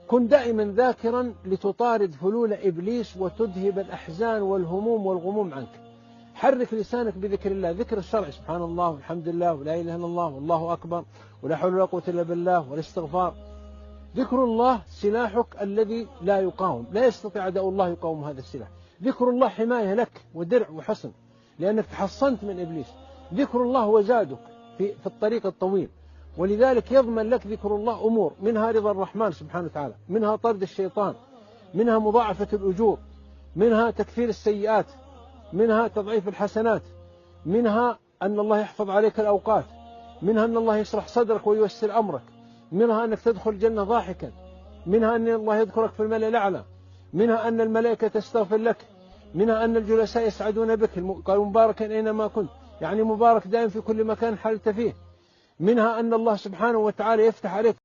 كن دائما ذاكرا لتطارد فلول إبليس وتذهب الأحزان والهموم والغموم عنك. حرك لسانك بذكر الله، ذكر الشرع، سبحان الله والحمد لله ولا إله إلا الله والله أكبر ولا حول ولا قوة إلا بالله والاستغفار. ذكر الله سلاحك الذي لا يقاوم، لا يستطيع أعداء الله يقاوم هذا السلاح. ذكر الله حماية لك ودرع وحصن، لأنك تحصنت من إبليس. ذكر الله هو زادك في الطريق الطويل، ولذلك يضمن لك ذكر الله أمور، منها رضا الرحمن سبحانه وتعالى، منها طرد الشيطان، منها مضاعفة الأجور، منها تكفير السيئات، منها تضعيف الحسنات، منها أن الله يحفظ عليك الأوقات، منها أن الله يشرح صدرك وييسر أمرك، منها أنك تدخل الجنة ضاحكا، منها أن الله يذكرك في الملأ الأعلى، منها أن الملائكة تستغفر لك، منها أن الجلساء يسعدون بك، قالوا مباركا أينما كنت، يعني مبارك دائم في كل مكان حلت فيه، منها أن الله سبحانه وتعالى يفتح عليك